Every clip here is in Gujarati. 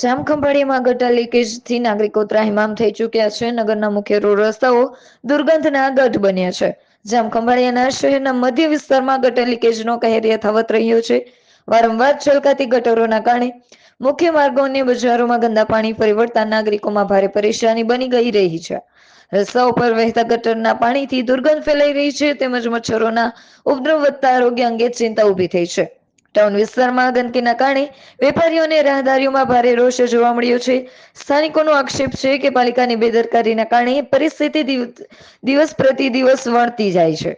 જામખંભાળિયામાં ગટર લીકેજથી નાગરિકો ત્રાહિમામ થઈ ચૂક્યા છે। નગરના મુખ્ય રોડ રસ્તાઓ દુર્ગંધના ગઢ બન્યા છે। જામખંભાળિયાના શહેરના મધ્ય વિસ્તારમાં ગટર લીકેજનો કહેર યથાવત રહ્યો છે। વારંવાર છલકાતી ગટરોના કારણે મુખ્ય માર્ગો અને બજારોમાં ગંદા પાણી ફરી વળતા નાગરિકોમાં ભારે પરેશાની બની ગઈ રહી છે। રસ્તાઓ પર વહેતા ગટરના પાણીથી દુર્ગંધ ફેલાઈ રહી છે તેમજ મચ્છરોના ઉપદ્રવ વધતા આરોગ્ય અંગે ચિંતા ઊભી થઈ છે। ટાઉન વિસ્તારમાં ગંદકીના કારણે વેપારીઓ અને રાહદારીઓમાં ભારે રોષ જોવા મળ્યો છે। સ્થાનિકોનો આક્ષેપ છે કે પાલિકાની બેદરકારીના કારણે પરિસ્થિતિ દિવસ પ્રતિ દિવસ વણતી જાય છે।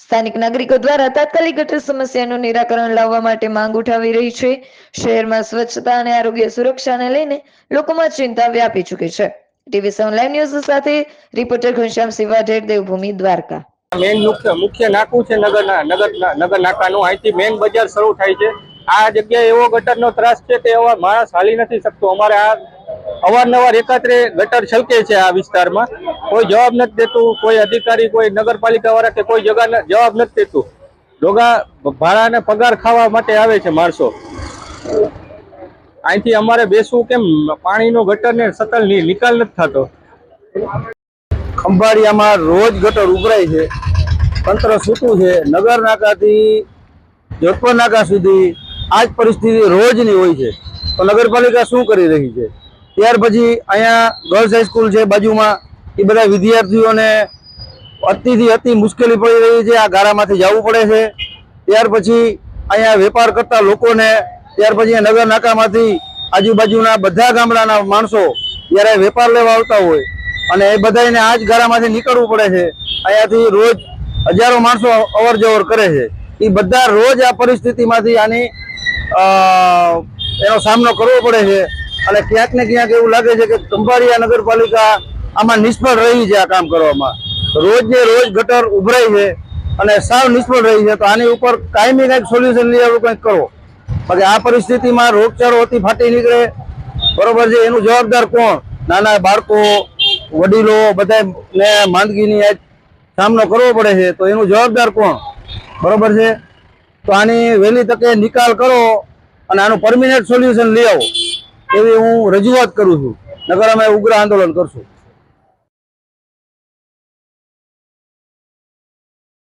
સ્થાનિક નાગરિકો દ્વારા તાત્કાલિક ગટર સમસ્યાનું નિરાકરણ લાવવા માટે માંગ ઉઠાવી રહી છે। શહેરમાં સ્વચ્છતા અને આરોગ્ય સુરક્ષાને લઈને લોકોમાં ચિંતા વ્યાપી ચૂકી છે। ટીવી7 લાઈવ ન્યૂઝ સાથે રિપોર્ટર ઘનશ્યામ સિવાઢેર, દેવભૂમિ, દ્વારકા। મેન મુખ્ય નાકું છે નગર નાકાનું। અહીંથી મેન બજાર શરૂ થાય છે। આ જગ્યાએ એવો ગટરનો ત્રાસ છે કે એવા માણસ હાલી નથી શકતો। અમારે આ અવારનવાર એકાત્રે ગટર છલકે છે આ વિસ્તારમાં, કોઈ જવાબ નથી દેતું। કોઈ અધિકારી, કોઈ નગરપાલિકા વાળા કે કોઈ જવાબ નથી દેતું। લોગા ભાડાને પગાર ખાવા માટે આવે છે માણસો। અહીંથી અમારે બેસવું કેમ? પાણીનો ગટરને સતત નિકાલ નથી થતો। ખંભાળિયામાં રોજ ગટર ઉભરાય છે, તંત્ર સૂતું છે। નગર નાકાથી જોધપુર નાકા સુધી આ જ પરિસ્થિતિ રોજની હોય છે, તો નગરપાલિકા શું કરી રહી છે? ત્યાર પછી અહીંયા ગર્લ્સ હાઈસ્કૂલ છે બાજુમાં, એ બધા વિદ્યાર્થીઓને અતિથી અતિ મુશ્કેલી પડી રહી છે। આ ગારામાંથી જવું પડે છે। ત્યાર પછી અહીંયા વેપાર કરતા લોકોને, ત્યાર પછી નગર નાકામાંથી આજુબાજુના બધા ગામડાના માણસો જ્યારે વેપાર લેવા આવતા હોય અને એ બધાને આ જ ગારામાંથી નીકળવું પડે છે। અહીંયાથી રોજ હજારો માણસો અવર જવર કરે છે। એ બધા રોજ આ પરિસ્થિતિમાંથી એનો સામનો કરવો પડે છે। અને ક્યાંક ને ક્યાંક એવું લાગે છે કે ખંભાળિયા નગરપાલિકા આમાં નિષ્ફળ રહી છે આ કામ કરવામાં। રોજ ને રોજ ગટર ઉભરાય છે અને સાવ નિષ્ફળ રહી છે, તો આની ઉપર કાયમી કંઈક સોલ્યુશન લઈ આવું, કંઈક કરો। બાકી આ પરિસ્થિતિમાં રોગચાળો અતિ ફાટી નીકળે, બરોબર છે, એનું જવાબદાર કોણ? નાના બાળકો, વડીલો, બધાને માંદગીની સામનો કરવો પડે છે, તો એનું જવાબદાર કોણ? બરોબર છે, તો આની વહેલી તકે નિકાલ કરો અને આનું પરમિનન્ટ સોલ્યુશન લઈ આવો, એવી હું રજૂઆત કરું છું। નગર અમે ઉગ્ર આંદોલન કરશું।